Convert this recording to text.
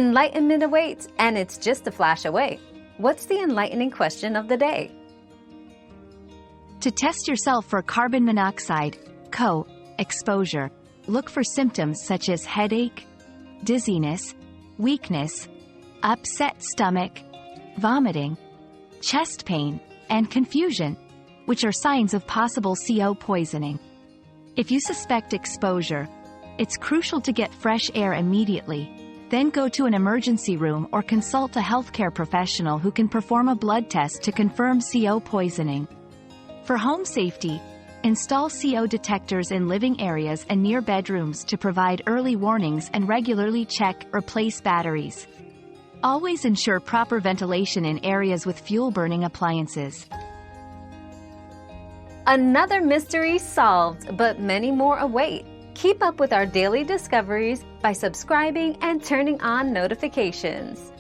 Enlightenment awaits, and it's just a flash away. What's the enlightening question of the day? To test yourself for carbon monoxide, exposure, look for symptoms such as headache, dizziness, weakness, upset stomach, vomiting, chest pain, and confusion, which are signs of possible CO poisoning. If you suspect exposure, it's crucial to get fresh air immediately. Then go to an emergency room or consult a healthcare professional who can perform a blood test to confirm CO poisoning. For home safety, install CO detectors in living areas and near bedrooms to provide early warnings and regularly replace batteries. Always ensure proper ventilation in areas with fuel-burning appliances. Another mystery solved, but many more await. Keep up with our daily discoveries by subscribing and turning on notifications.